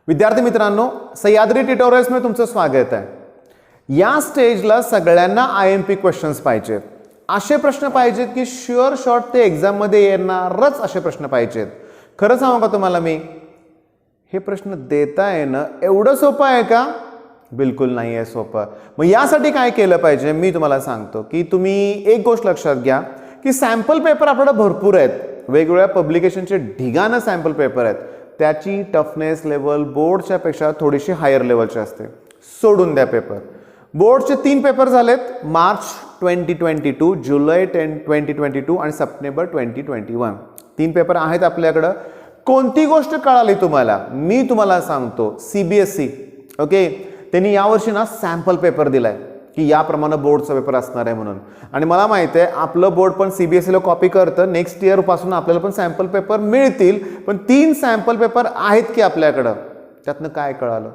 विद्यार्थी मित्रांनो, सह्याद्री ट्युटोरियल्स मध्ये तुमचं स्वागत आहे। या स्टेजला सगळ्यांना आयएमपी क्वेश्चन्स पाहिजेत। असे प्रश्न पाहिजेत की शुअर शॉट ते एग्जाम मध्ये येणारच असे प्रश्न पाहिजेत। खरं सांगू का तुम्हाला मी, हे प्रश्न देता येणं एवढं सोपं आहे का? बिलकुल नाही आहे सोपं। मग यासाठी काय केलं पाहिजे मी तुम्हाला सांगतो की तुम्ही एक गोष्ट लक्षात घ्या की सॅम्पल पेपर आपल्याकडे भरपूर आहेत, वेगवेगळ्या पब्लिकेशनचे ढिगानं सॅम्पल पेपर आहेत, त्याची टफनेस लेवल बोर्डच्या पेक्षा थोडीशी हायर लेवलची असते। सोडून द्या पेपर। बोर्डचे 3 पेपर झालेत, मार्च 2022, जुलै 2022 आणि सप्टेंबर 2021। 3 पेपर आहेत आपल्याकडे। कोणती गोष्ट कळाली तुम्हाला? मी तुम्हाला सांगतो, सीबीएसई ओके त्यांनी यावर्षी ना सॅम्पल पेपर दिलाय की याप्रमाणे बोर्डचा पेपर असणार आहे म्हणून। आणि मला माहिती आहे आपलं बोर्ड पण सीबीएसईला कॉपी करतं, नेक्स्ट इयर पासून आपल्याला पण सॅम्पल पेपर मिळतील। पण 3 सॅम्पल पेपर आहेत की आपल्याकडं। त्यातनं काय कळालं?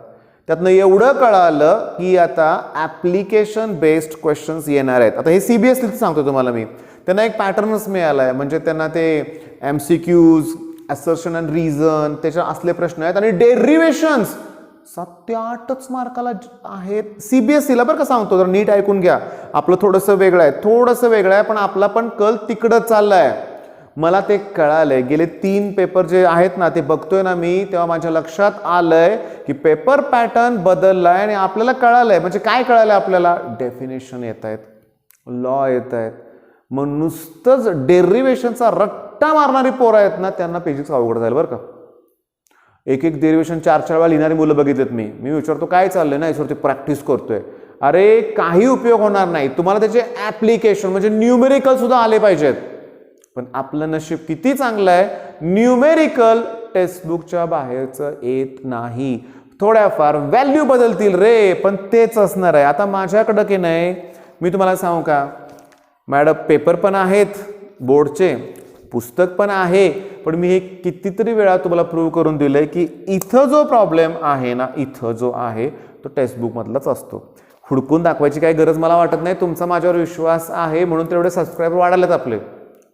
त्यातनं एवढं कळालं की आता ॲप्लिकेशन बेस्ड क्वेश्चन्स येणार आहेत। आता हे सीबीएसईचं सांगतो तुम्हाला मी, त्यांना एक पॅटर्नच मिळाला आहे, म्हणजे त्यांना ते एमसीक्यूज, असर्शन अँड रिझन त्याच्या असले प्रश्न आहेत आणि डेरिव्हेशन्स 7 ते 8च मार्काला आहेत सीबीएसईला। बरं का सांगतो, जर नीट ऐकून घ्या, आपलं थोडंसं वेगळं आहे, पण आपला पण कल तिकडं चाललाय। मला ते कळालंय, गेले 3 पेपर जे आहेत ना ते बघतोय ना मी, तेव्हा माझ्या लक्षात आलंय की पेपर पॅटर्न बदललाय आणि आपल्याला कळालंय। म्हणजे काय कळालंय आपल्याला? डेफिनेशन येत आहेत, लॉ येत आहेत। मग नुसतंच डेरिव्हेशनचा रट्टा मारणारी पोरं आहेत ना, त्यांना फिजिक्स अवघड जाईल बरं का। एक डेरिव्हेशन 4-4 वेळा लिहिणारी मुलं बघितलेत मी विचारतो काय चाललंय ना, याच्यावरती प्रॅक्टिस करतोय। अरे काही उपयोग होणार नाही, तुम्हाला त्याचे ऍप्लिकेशन म्हणजे न्यूमेरिकल सुद्धा आले पाहिजेत। पण आपलं नशीब किती चांगलं आहे, न्यूमेरिकल टेक्स्टबुकच्या बाहेरचं येत नाही। थोड्याफार व्हॅल्यू बदलतील रे, पण तेच असणार आहे। आता माझ्याकडं की नाही, मी तुम्हाला सांगू का मॅडम, पेपर पण आहेत बोर्डचे, पुस्तक पण आहे, पण मी हे कितीतरी वेळा तुम्हाला प्रूव्ह करून दिलंय की इथं जो प्रॉब्लेम आहे ना, इथं जो आहे तो टेक्स्टबुक मधलाच असतो। हुडकून दाखवायची काही गरज मला वाटत नाही। तुमचा माझ्यावर विश्वास आहे म्हणून तेवढे सबस्क्रायबर वाढालेत आपले।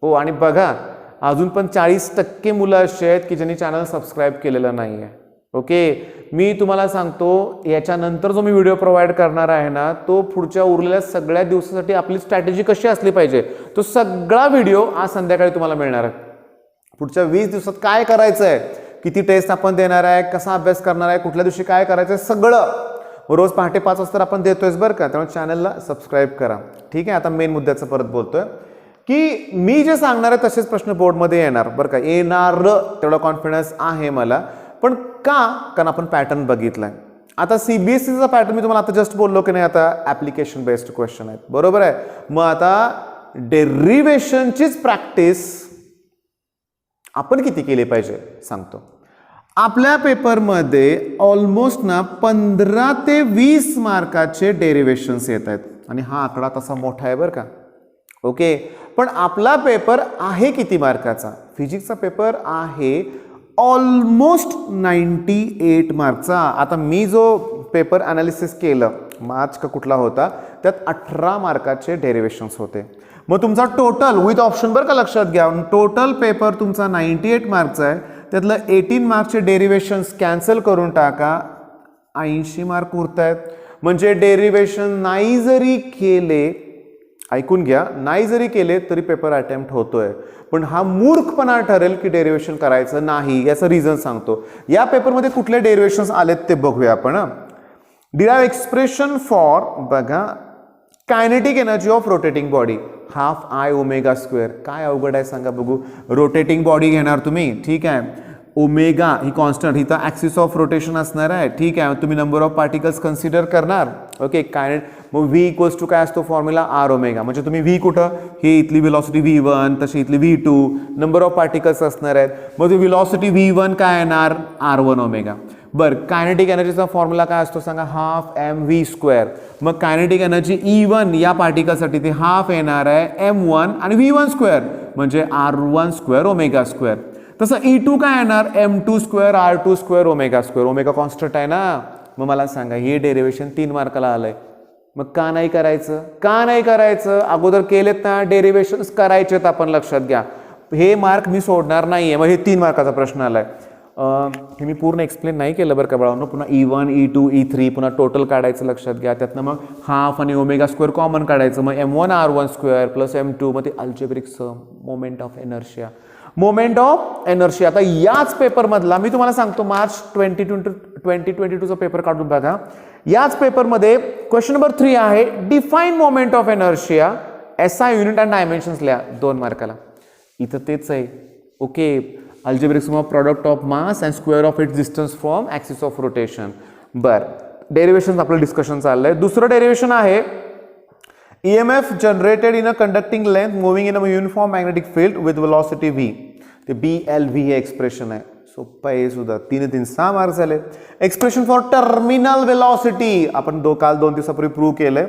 हो, आणि बघा अजून पण 40% मुलं अशी आहेत की ज्यांनी चॅनल सबस्क्राईब केलेलं नाही आहे। ओके, मी तुम्हाला सांगतो याच्यानंतर जो मी व्हिडिओ प्रोव्हाइड करणार आहे ना, तो पुढच्या उरलेल्या सगळ्या दिवसासाठी आपली स्ट्रॅटेजी कशी असली पाहिजे तो सगळा व्हिडिओ आज संध्याकाळी तुम्हाला मिळणार आहे। पुढच्या 20 दिवसात काय करायचं आहे, किती टेस्ट आपण देणार आहे, कसा अभ्यास करणार आहे, कुठल्या दिवशी काय करायचं आहे, सगळं रोज पहाटे 5 वाजता आपण देतोयच बरं का। त्यामुळे चॅनलला सबस्क्राईब करा, ठीक आहे। आता मेन मुद्द्याचं परत बोलतोय की मी जे सांगणार आहे तसेच प्रश्न बोर्डमध्ये येणार बरं का, येणार तेवढा कॉन्फिडन्स आहे मला। पण का? कारण आपण पॅटर्न बघितलाय। आता सीबीएसईचा पॅटर्न मी तुम्हाला आता जस्ट बोललो की नाही, आता ऍप्लिकेशन बेस्ड क्वेश्चन आहेत, बरोबर आहे। मग आता डेरिव्हेशनचीच प्रॅक्टिस आपण किती केली पाहिजे सांगतो। आपल्या पेपरमध्ये ऑलमोस्ट ना 15 ते 20 मार्काचे डेरिव्हेशन्स येत आहेत आणि हा आकडा तसा मोठा आहे बरं का। ओके, पण आपला पेपर आहे किती मार्काचा? फिजिक्सचा पेपर आहे ऑलमोस्ट 98 मार्कचा। आता मी जो पेपर अनालिसिस केलं, मार्च का कुठला होता, त्यात 18 मार्काचे डेरिव्हेशन्स होते। मग तुमचा टोटल विथ ऑप्शन बरं का, लक्षात घ्या, टोटल पेपर तुमचा 98 मार्कचा आहे, त्यातलं 18 मार्कचे डेरिव्हेशन्स कॅन्सल करून टाका, 80 मार्क उरत आहेत। म्हणजे डेरिव्हेशन नाही जरी केले, ऐकून घ्या, नाही जरी केले तरी पेपर अटेम्प्ट होतोय। पण हा मूर्खपणा ठरेल की डेरिव्हेशन करायचं नाही। याचं रिझन सांगतो। या पेपरमध्ये कुठले डेरिव्हेशन्स आलेत ते बघूया आपण। डिराइव एक्सप्रेशन फॉर बघा, kinetic energy of rotating body half I omega square. काय अवघड आहे सांगा बघू। रोटेटिंग बॉडी घेणार तुम्ही, ठीक आहे, ओमेगा ही कॉन्स्टंट, ही तर ॲक्सिस ऑफ रोटेशन असणार आहे, ठीक आहे। तुम्ही नंबर ऑफ पार्टिकल्स कन्सिडर करणार, ओके। मग व्ही इक्वल्स टू काय असतो फॉर्म्युला? R omega. म्हणजे तुम्ही व्ही कुठं, ही इथली व्हेलॉसिटी V1, तशी इथली V2, नंबर ऑफ पार्टिकल्स असणार आहेत। मग व्हेलॉसिटी V1 काय येणार? R1 omega. बरं, कायनेटिक एनर्जीचा फॉर्म्युला काय असतो सांगा? Half mv square. मग कायनेटिक एनर्जी E1 या पार्टिकलसाठी ते हाफ येणार आहे m1 आणि V1 स्क्वेअर म्हणजे R1 स्क्वेअर ओमेगा स्क्वेअर। तसं E2 काय येणार? m2 square R2 square omega square. Omega constant आहे ना। मग मला सांगा, हे डेरिव्हेशन 3 मार्काला आलंय, मग का नाही करायचं? का नाही करायचं? अगोदर केलेत ना डेरिव्हेशन्स, करायचेत आपण, लक्षात घ्या। हे मार्क मी सोडणार नाहीये। मग हे 3 मार्काचा प्रश्न आलाय। हे मी पूर्ण एक्सप्लेन नाही केलं बरं का बाळांनो. पुन्हा E1 E2 E3 पुन्हा टोटल काढायचं लक्षात घ्या. त्यातनं मग हाफ आणि ओमेगा स्क्वेअर कॉमन काढायचं. मग M1 R1 square plus M2 मग ते algebraic sum moment of inertia. Moment of inertia आता याच पेपरमधला मी तुम्हाला सांगतो मार्च 2022चा पेपर काढून बघा. याच पेपरमध्ये क्वेश्चन नंबर 3 आहे define moment of inertia SI unit and dimensions लिहा 2 मार्काला. इथं तेच आहे. Okay algebraic sum of product of mass and square of its distance from axis of rotation. बरं डेरिवेशन आपलं डिस्कशन चाललंय. दुसरं डेरिवेशन आहे EMF generated in a conducting length moving in a uniform magnetic field with velocity V. ते BLV हे expression आहे. सोपं आहे सुद्धा. 3 6 मार्क्स झाले. एक्सप्रेशन फॉर टर्मिनल वेलॉसिटी आपण काल 2 दिवसापूर्वी प्रूव्ह केलंय.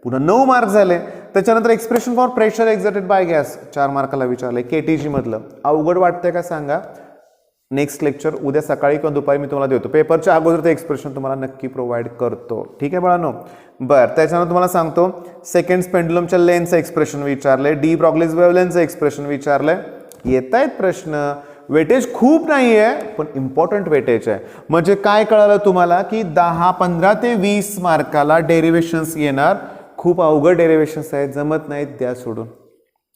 पुन्हा 9 मार्क्स झाले. त्याच्यानंतर expression for pressure exerted by gas 4 मार्काला विचारलंय. KTG मधलं अवघड वाटतंय का सांगा. नेक्स्ट लेक्चर उद्या सकाळी किंवा दुपारी मी तुम्हाला देतो. पेपरच्या अगोदर ते एक्सप्रेशन तुम्हाला नक्की प्रोव्हाइड करतो. ठीक आहे बाळांनो. बरं त्याच्यानंतर तुम्हाला सांगतो सेकंड पेंडुलमच्या लेन्थचं एक्सप्रेशन विचारलंय. डी ब्रॉग्लीज वेव्हलेंथचं एक्सप्रेशन विचारलंय. येत आहेत प्रश्न. वेटेज खूप नाही आहे पण इम्पॉर्टंट वेटेज आहे. म्हणजे काय कळालं तुम्हाला की 10 15 ते 20 मार्काला डेरिव्हेशन्स येणार. खूप अवघड डेरिव्हेशन्स आहेत जमत नाहीत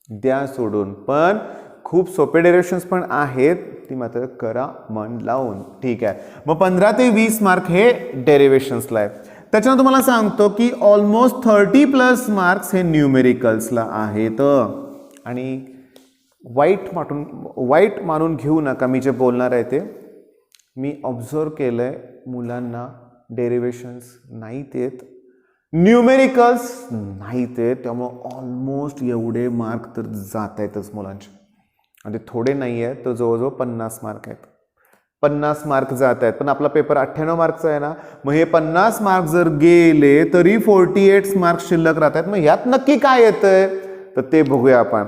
द्या सोडून पण खूप सोपे डेरिव्हेशन्स पण आहेत ती मात्र करा मन लावून. ठीक आहे. मग 15 ते 20 मार्क हे डेरिव्हेशन्सला आहे. त्याच्यानंतर तुम्हाला सांगतो की ऑलमोस्ट 30+ मार्क्स हे न्यूमेरिकल्सला आहेत. आणि वाईट मानून घेऊ नका मी जे बोलणार आहे ते. मी ऑब्झर्व केलंय मुलांना डेरिव्हेशन्स नाहीत येत न्यूमेरिकल्स नाहीत येत त्यामुळे ऑलमोस्ट एवढे मार्क तर जात आहेतच मुलांचे. आणि थोडे नाही आहेत तर जवळजवळ 50 मार्क आहेत. 50 मार्क जात आहेत. पण आपला पेपर 98 मार्कचा आहे ना. मग हे 50 मार्क जर गेले तरी 48 मार्क्स शिल्लक राहत आहेत. मग ह्यात नक्की काय येतंय तर ते बघूया आपण.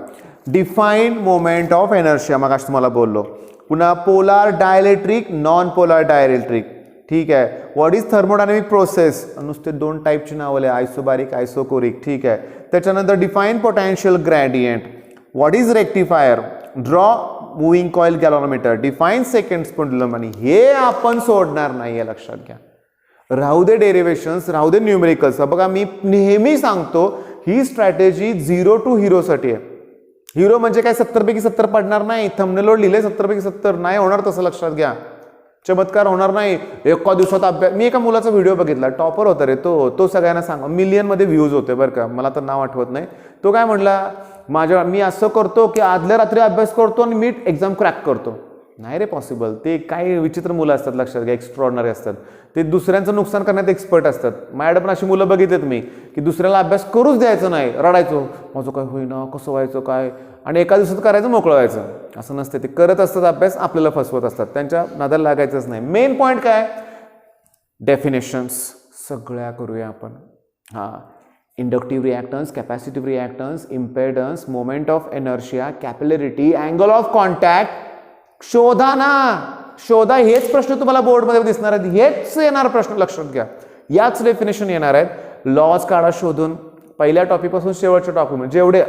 डिफाईन मोमेंट ऑफ एनर्शिया मग आज तुम्हाला बोललो. पुन्हा polar dielectric non polar dielectric. ठीक आहे. व्हॉट इज थर्मोडायनेमिक प्रोसेस नुसते 2 टाईपची नावं आहे आयसोबारिक आयसोकोरिक. ठीक आहे. त्याच्यानंतर define potential gradient. What is rectifier. Draw moving coil galvanometer. Define second pendulum. आणि हे आपण सोडणार नाही लक्षात घ्या. राहू दे डेरिव्हेशन्स राहू दे न्यूमेरिकल्स. बघा मी नेहमी सांगतो ही स्ट्रॅटेजी 0 to हिरो साठी आहे. हिरो म्हणजे काय 70 पैकी 70 पडणार नाही. थंबनेलवर लिहिले 70 पैकी 70 नाही होणार तसं लक्षात घ्या. चमत्कार होणार नाही. एका दिवसात अभ्यास. मी एका मुलाचा व्हिडिओ बघितला टॉपर होता रे तो सगळ्यांना सांगा मिलियनमध्ये व्ह्यूज होते बरं का. मला तर नाव आठवत नाही. तो काय म्हटला मी असं करतो की आदल्या रात्री अभ्यास करतो आणि मी एक्झाम क्रॅक करतो. नाही रे पॉसिबल. ते काही विचित्र मुलं असतात लक्षात घ्या. एक्स्ट्रॉर्डनरी असतात. ते दुसऱ्यांचं नुकसान करण्यात एक्सपर्ट असतात. माझ्याकडे पण अशी मुलं बघितलेत मी की दुसऱ्याला अभ्यास करूच द्यायचं नाही. रडायचो माझं काय होईना कसं व्हायचं काय आणि एका दिवसात करायचं मोकळं व्हायचं. असं नसते. ते करत असतात अभ्यास आपल्याला फसवत असतात. त्यांच्या नादाला लागायचंच नाही. मेन पॉईंट काय डेफिनेशन्स सगळ्या करूया आपण. हां inductive reactance capacitive reactance impedance moment of inertia capillarity angle of contact शोधा ना. शोधा. हेच प्रश्न तुम्हाला बोर्डमध्ये दिसणार आहेत. हेच येणार प्रश्न लक्षात घ्या. याच डेफिनेशन येणार आहेत. लॉज काढा शोधून पहिल्या टॉपिकपासून शेवटच्या टॉपिक जेवढे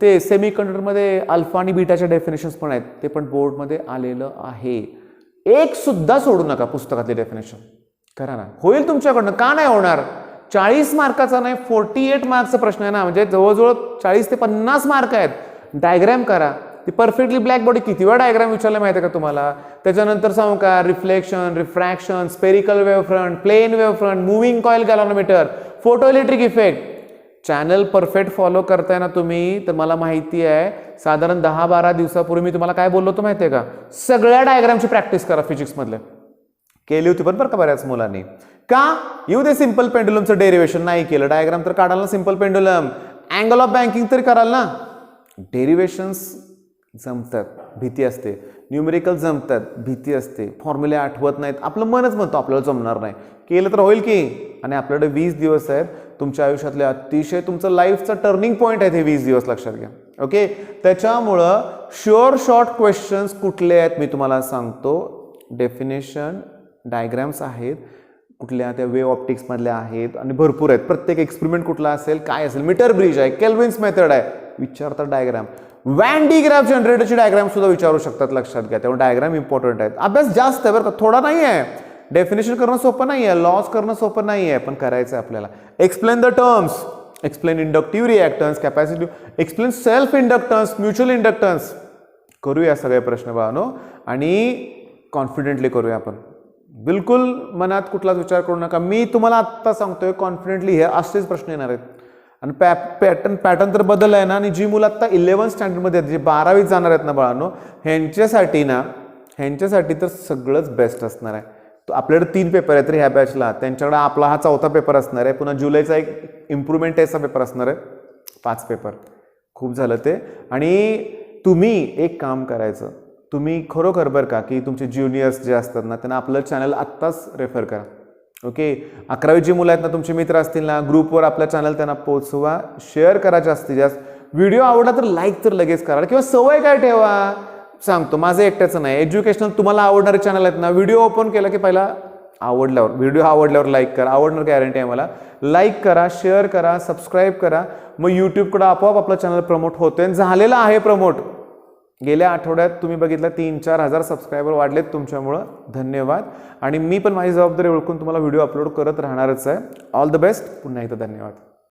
ते सेमी कंडक्टरमध्ये अल्फा आणि बीटाच्या डेफिनेशन्स पण आहेत ते पण बोर्डमध्ये आलेलं आहे. एक सुद्धा सोडू नका पुस्तकातले डेफिनेशन करा ना. होईल तुमच्याकडनं का नाही होणार. 40 मार्काचा नाही 48 मार्कचा प्रश्न आहे ना. म्हणजे जवळजवळ 40 ते 50 मार्क आहेत. डायग्रॅम करा. ती परफेक्टली ब्लॅक बॉडी किती वेळा डायग्राम विचारलं माहिती आहे का तुम्हाला. त्याच्यानंतर सांगू का reflection refraction spherical wave front plane wave front moving coil galvanometer photo electric effect. Channel perfect follow करताय ना तुम्ही तर मला माहिती आहे साधारण 10-12 दिवसापूर्वी मी तुम्हाला काय बोललो होतो माहिती आहे का. सगळ्या डायग्रामची प्रॅक्टिस करा. फिजिक्समधले केली होती पण बरं का बऱ्याच मुलांनी. का येऊ दे सिंपल पेंडुलमचं डेरिव्हेशन नाही केलं. डायग्राम तर काढाल ना simple pendulum. Angle of banking तरी कराल ना. डेरिव्हेशन्स जमतात भीती असते. न्यूमेरिकल जमतात भीती असते. फॉर्म्युले आठवत नाहीत. आपलं मनच म्हणतो आपल्याला जमणार नाही. केलं तर होईल की. आणि आपल्याकडे 20 दिवस आहेत तुमच्या आयुष्यातले अतिशय तुमचं लाईफचं टर्निंग पॉईंट आहे हे 20 दिवस लक्षात घ्या. ओके. त्याच्यामुळं शुअर शॉर्ट क्वेश्चन्स कुठले आहेत मी तुम्हाला सांगतो. डेफिनेशन डायग्राम्स आहेत कुठल्या त्या वेव्ह ऑप्टिक्समधल्या आहेत आणि भरपूर आहेत. प्रत्येक एक्सपेरिमेंट कुठला असेल काय असेल मीटर ब्रिज आहे केल्विन्स मेथड आहे विचारतात डायग्राम. व्हॅन डी ग्राफ जनरेटरची डायग्राम सुद्धा विचारू शकतात, लक्षात घ्या. त्यामुळे डायग्राम इम्पॉर्टंट आहेत. अभ्यास जास्त आहे बरं का, थोडा नाही आहे. डेफिनेशन करणं सोपं नाही आहे, लॉस करणं सोपं नाही आहे, पण करायचं आहे आपल्याला. Explain the terms, explain inductive reactance, capacitive, explain self inductance, mutual inductance. करूया सगळे प्रश्न बाळांनो आणि कॉन्फिडेंटली करूया आपण. बिलकुल मनात कुठलाच विचार करू नका. मी तुम्हाला आत्ता सांगतोय कॉन्फिडेंटली हे असेच प्रश्न येणार आहेत. आणि पॅटर्न तर बदल आहे ना. आणि जी मुलं आत्ता 11th स्टँडर्डमध्ये आहेत, जे 12वीत जाणार आहेत ना बाळांनो, ह्यांच्यासाठी तर सगळंच बेस्ट असणार आहे. तो आपल्याकडे 3 पेपर आहेत रे ह्या बॅचला. त्यांच्याकडे आपला हा 4था पेपर असणार आहे. पुन्हा जुलैचा एक इम्प्रुव्हमेंट टेस्टचा पेपर असणार आहे. 5 पेपर. खूप झालं ते. आणि तुम्ही एक काम करायचं, तुम्ही खरोखर बरं का की तुमचे ज्युनियर्स जे असतात ना त्यांना आपलं चॅनल आत्ताच रेफर करा. ओके, 11वी जी मुलं आहेत ना, तुमचे मित्र असतील ना, ग्रुपवर आपलं चॅनल त्यांना पोचवा, शेअर करा जास्तीत जास्त. व्हिडिओ आवडला तर लाईक तर लगेच करा. किंवा सवय काय ठेवा, सांगतो माझं एकट्याचं नाही, एज्युकेशनल तुम्हाला आवडणारे चॅनल आहेत ना, व्हिडिओ ओपन केला की पहिला व्हिडिओ आवडल्यावर लाईक करा. आवडणार गॅरंटी आहे मला. लाईक करा, शेअर करा, सबस्क्राईब करा. मग यूट्यूबकडं आपोआप आपलं चॅनल प्रमोट होतोय. झालेलं आहे प्रमोट. गेल्या आठवड्यात तुम्ही बघितलं 3-4 हजार सबस्क्रायबर वाढलेत तुमच्यामुळं. धन्यवाद. आणि मी पण माझी जबाबदारी ओळखून तुम्हाला व्हिडिओ अपलोड करत राहणारच आहे. All the best. पुन्हा एकदा धन्यवाद.